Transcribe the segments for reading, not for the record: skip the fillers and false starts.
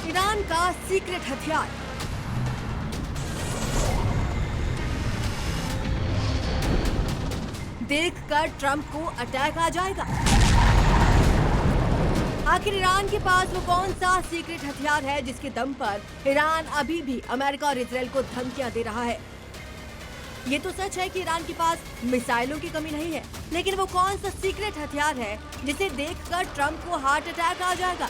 Iran का secret हथियार। देखकर ट्रंप को अटैक आ जाएगा। आखिर ईरान के पास वो कौन सा सीक्रेट हथियार है जिसके दम पर ईरान अभी भी अमेरिका और इजराइल को धमकियां दे रहा है। ये तो सच है कि ईरान के पास मिसाइलों की कमी नहीं है, लेकिन वो कौन सा सीक्रेट हथियार है जिसे देखकर ट्रंप को हार्ट अटैक आ जाएगा।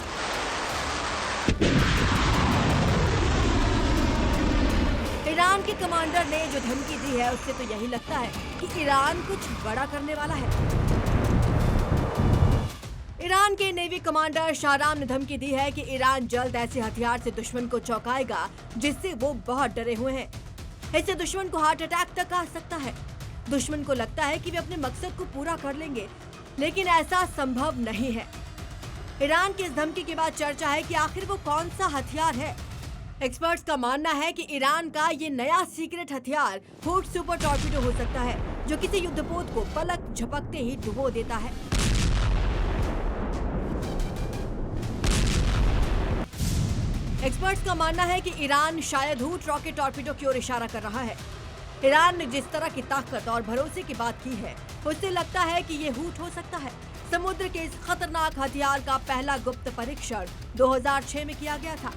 ईरान के कमांडर ने जो धमकी दी है उससे तो यही लगता है कि ईरान कुछ बड़ा करने वाला है। ईरान के नेवी कमांडर शाहराम ने धमकी दी है कि ईरान जल्द ऐसे हथियार से दुश्मन को चौंकाएगा जिससे वो बहुत डरे हुए हैं। इससे दुश्मन को हार्ट अटैक तक आ सकता है। दुश्मन को लगता है कि वे अपने मकसद को पूरा कर लेंगे, लेकिन ऐसा संभव नहीं है। ईरान की इस धमकी के बाद चर्चा है कि आखिर वो कौन सा हथियार है। एक्सपर्ट्स का मानना है कि ईरान का ये नया सीक्रेट हथियार हुड सुपर टॉर्पीडो हो सकता है, जो किसी युद्धपोत को पलक झपकते ही डुबो देता है। एक्सपर्ट्स का मानना है कि ईरान शायद हुड रॉकेट टॉर्पीडो की ओर इशारा कर रहा है। ईरान ने जिस तरह की ताकत और भरोसे की बात की है, उससे लगता है कि ये हुड हो सकता है। समुद्र के इस खतरनाक हथियार का पहला गुप्त परीक्षण 2006 में किया गया था।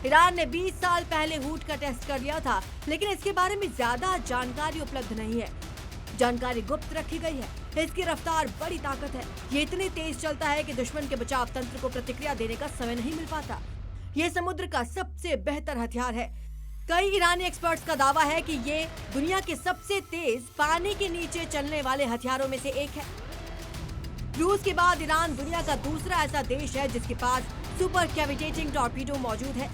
ईरान ने 20 साल पहले हुड का टेस्ट कर लिया था, लेकिन इसके बारे में ज्यादा जानकारी उपलब्ध नहीं है। जानकारी गुप्त रखी गई है। इसकी रफ्तार बड़ी ताकत है। ये इतनी तेज चलता है कि दुश्मन के बचाव तंत्र को प्रतिक्रिया देने का समय नहीं मिल पाता। ये समुद्र का सबसे बेहतर हथियार है। कई ईरानी एक्सपर्ट्स का दावा है कि ये दुनिया के सबसे तेज पानी के नीचे चलने वाले हथियारों में से एक है। रूस के बाद ईरान दुनिया का दूसरा ऐसा देश है जिसके पास सुपर कैविटेटिंग टॉर्पीडो मौजूद है।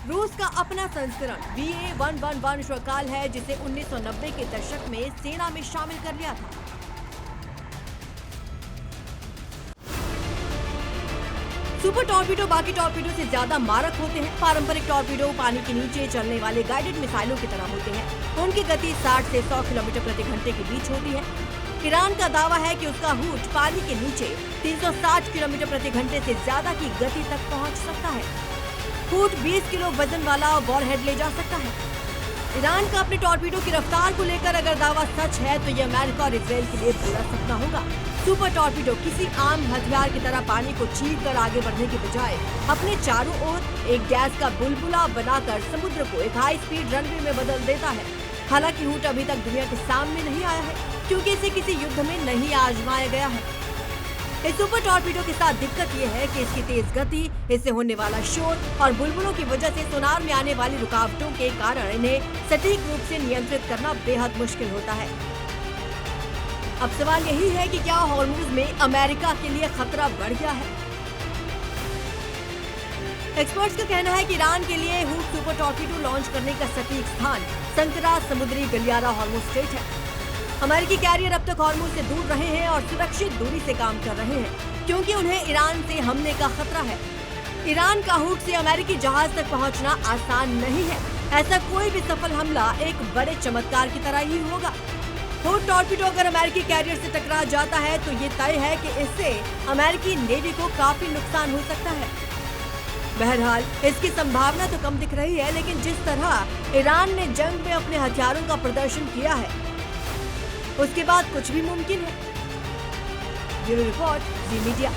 रूस का अपना संस्करण VA-111 शकाल है, जिसे 1990 के दशक में सेना में शामिल कर लिया था। सुपर टॉर्पीडो बाकी टॉर्पीडो से ज्यादा मारक होते हैं। पारंपरिक टॉर्पीडो पानी के नीचे चलने वाले गाइडेड मिसाइलों की तरह होते हैं। उनकी गति 60 से 100 किलोमीटर प्रति घंटे के बीच होती है। ईरान का दावा है कि उसका हुड पानी के नीचे 360 किलोमीटर प्रति घंटे से ज्यादा की गति तक पहुंच सकता है। हुड 20 किलो वजन वाला वॉरहेड ले जा सकता है। ईरान का अपने टॉर्पीडो की रफ्तार को लेकर अगर दावा सच है तो ये अमेरिका और इजराइल के लिए बुरा सपना होगा। सुपर टॉर्पीडो किसी आम हथियार की तरह पानी को चीरकर आगे बढ़ने के बजाय अपने चारों ओर एक गैस का बुलबुला बनाकर समुद्र को एक हाई स्पीड रनवे में बदल देता है। हालांकि हुड अभी तक दुनिया के सामने नहीं आया है, क्योंकि इसे किसी युद्ध में नहीं आजमाया गया है। इस सुपर टॉर्पीडो के साथ दिक्कत यह है कि इसकी तेज गति, इससे होने वाला शोर और बुलबुलों की वजह से सोनार में आने वाली रुकावटों के कारण इन्हें सटीक रूप से नियंत्रित करना बेहद मुश्किल होता है। अब सवाल यही है कि क्या हॉर्मुज में अमेरिका के लिए खतरा बढ़ गया है? एक्सपर्ट्स का कहना है कि ईरान के लिए हुड सुपर टॉर्पीडो लॉन्च करने का सटीक स्थान संकरा समुद्री गलियारा हॉर्मुज स्ट्रेट है। अमेरिकी कैरियर अब तक हॉर्मुज से दूर रहे हैं और सुरक्षित दूरी से काम कर रहे हैं, क्योंकि उन्हें ईरान से हमले का खतरा है। ईरान का हुड से अमेरिकी जहाज तक पहुंचना आसान नहीं है। ऐसा कोई भी सफल हमला एक बड़े चमत्कार की तरह ही होगा। हुड टॉर्पीडो अगर अमेरिकी कैरियर से टकरा जाता है तो ये तय है कि इससे अमेरिकी नेवी को काफी नुकसान हो सकता है। बहरहाल इसकी संभावना तो कम दिख रही है, लेकिन जिस तरह ईरान ने जंग में अपने हथियारों का प्रदर्शन किया है, उसके बाद कुछ भी मुमकिन है। ब्यूरो रिपोर्ट, जी मीडिया।